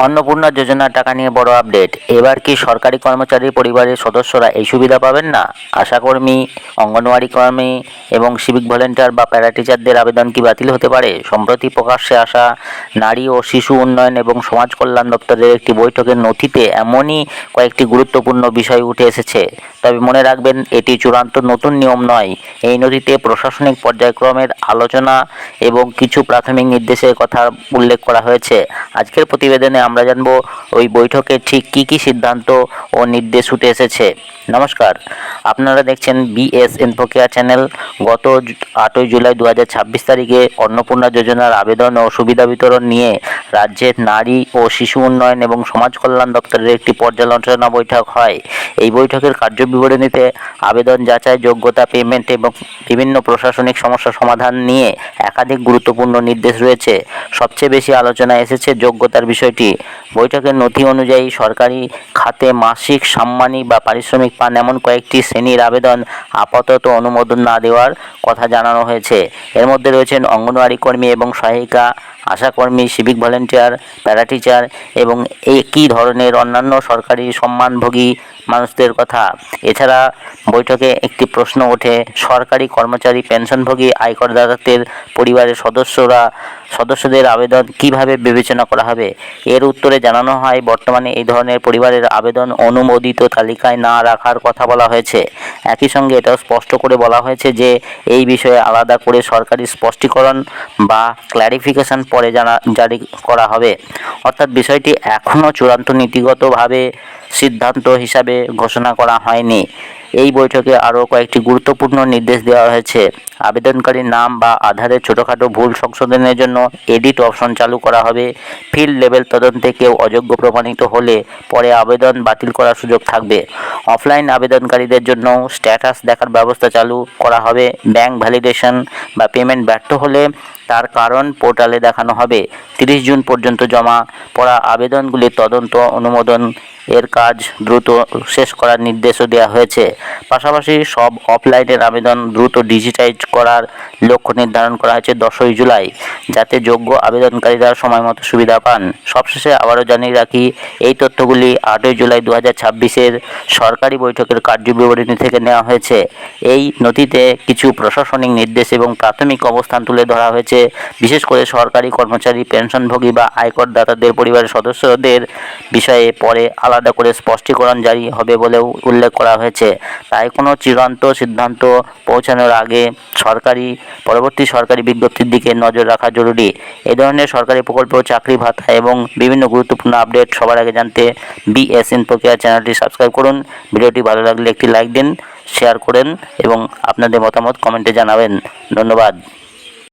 অন্নপূর্ণা যোজনার টাকা নিয়ে বড় আপডেট। এবার কি সরকারি কর্মচারী পরিবারের সদস্যরা এই সুবিধা পাবেন না? আশাকর্মী, অঙ্গনওয়াড়ি কর্মী এবং সিভিক ভলেন্টিয়ার বা প্যারা টিচারদের আবেদন কি বাতিল হতে পারে? সম্প্রতি প্রকাশ্যে আসা নারী ও শিশু উন্নয়ন এবং সমাজ কল্যাণ দপ্তরের একটি বৈঠকের নথিতে এমনই কয়েকটি গুরুত্বপূর্ণ বিষয় উঠে এসেছে। তবে মনে রাখবেন, এটি চূড়ান্ত নতুন নিয়ম নয়। এই নথিতে প্রশাসনিক পর্যায়ক্রমের আলোচনা এবং কিছু প্রাথমিক নির্দেশের কথা উল্লেখ করা হয়েছে। আজকের প্রতিবেদনে আমরা জানব ওই বৈঠকে ঠিক কী কী সিদ্ধান্ত ও নির্দেশ উঠে এসেছে। নমস্কার, আপনারা দেখছেন বিএস ইনফোকেয়ার চ্যানেল। গত 8ই জুলাই 2026 তারিখে অন্নপূর্ণা যোজনার আবেদন ও সুবিধা বিতরণ নিয়ে রাজ্যের নারী ও শিশু উন্নয়ন এবং সমাজ কল্যাণ দপ্তরের একটি পর্যালোচনা বৈঠক হয়। এই বৈঠকের কার্যবিবরণীতে আবেদন যাচাই, যোগ্যতা, পেমেন্ট এবং বিভিন্ন প্রশাসনিক সমস্যা সমাধান নিয়ে একাধিক গুরুত্বপূর্ণ নির্দেশ রয়েছে। সবচেয়ে বেশি আলোচনায় এসেছে যোগ্যতার বিষয়টি। বৈঠকের নথি অনুযায়ী সরকারি খাতে মাসিক সাম্মানী বা পারিশ্রমিক পান এমন কয়েকটি শ্রেণীর আবেদন আপাতত অনুমোদন না দেওয়ার কথা জানানো হয়েছে। এর মধ্যে রয়েছেন অঙ্গনওয়াড়ি কর্মী এবং সহায়িকা, আশাকর্মী, সিভিক ভলেন্টিয়ার, প্যারা টিচার এবং একই ধরনের অন্যান্য সরকারি সম্মানভোগী মানুষদের কথা। এছাড়া বৈঠকে একটি প্রশ্ন ওঠে, সরকারি কর্মচারী, পেনশনভোগী, আয়করদাতাদের পরিবারের সদস্যদের আবেদন কিভাবে বিবেচনা করা হবে? এর উত্তরে জানানো হয়, বর্তমানে এই ধরনের পরিবারের আবেদন অনুমোদিত তালিকায় না রাখার কথা বলা হয়েছে। একই সঙ্গে এটাও স্পষ্ট করে বলা হয়েছে যে এই বিষয়ে আলাদা করে সরকারি স্পষ্টীকরণ বা ক্ল্যারিফিকেশন পরে জারি করা হবে। অর্থাৎ বিষয়টি এখনও চূড়ান্ত নীতিগতভাবে সিদ্ধান্ত হিসাবে ঘোষণা করা হয়নি। এই বৈঠকে আরও কয়েকটি গুরুত্বপূর্ণ নির্দেশ দেওয়া হয়েছে। আবেদনকারীর নাম বা আধারের ছোটোখাটো ভুল সংশোধনের জন্য এডিট অপশন চালু করা হবে। ফিল্ড লেভেল তদন্তে কেউ অযোগ্য প্রমাণিত হলে পরে আবেদন বাতিল করার সুযোগ থাকবে। অফলাইন আবেদনকারীদের জন্য স্ট্যাটাস দেখার ব্যবস্থা চালু করা হবে। ব্যাংক ভ্যালিডেশন বা পেমেন্ট ব্যর্থ হলে তার কারণ পোর্টালে দেখানো হবে। 30 জুন পর্যন্ত জমা পড়া আবেদনগুলির তদন্ত অনুমোদন এর কাজ দ্রুত শেষ করার নির্দেশও দেওয়া হয়েছে। পাশাপাশি সব অফলাইনের আবেদন দ্রুত ডিজিটাইজ করার লক্ষ্য নির্ধারণ করা হয়েছে 10ই জুলাই, যাতে যোগ্য আবেদনকারীরা সময়মতো সুবিধা পান। সবশেষে আবারও জানিয়ে রাখি, এই তথ্যগুলি 8ই জুলাই 2026-এর সরকারি বৈঠকের কার্যবিবরণী থেকে নেওয়া হয়েছে। এই নথিতে কিছু প্রশাসনিক নির্দেশ এবং প্রাথমিক অবস্থান তুলে ধরা হয়েছে। বিশেষ করে সরকারি কর্মচারী, পেনশনভোগী বা আয়করদাতাদের পরিবারের সদস্যদের বিষয়ে পরে আলাদা করে স্পষ্টীকরণ জারি হবে বলেও উল্লেখ করা হয়েছে। তাই কোনো চূড়ান্ত সিদ্ধান্ত পৌঁছানোর আগে পরবর্তী সরকারি বিজ্ঞপ্তির দিকে নজর রাখা জরুরি। এই ধরনের সরকারি প্রকল্প, চাকরি ভাতা এবং বিভিন্ন গুরুত্বপূর্ণ আপডেট সবার আগে জানতে বিএস ইনফোকেয়ার চ্যানেলটি সাবস্ক্রাইব করুন। ভিডিওটি ভালো লাগলে একটি লাইক দিন, শেয়ার করেন এবং আপনাদের মতামত কমেন্টে জানাবেন। ধন্যবাদ।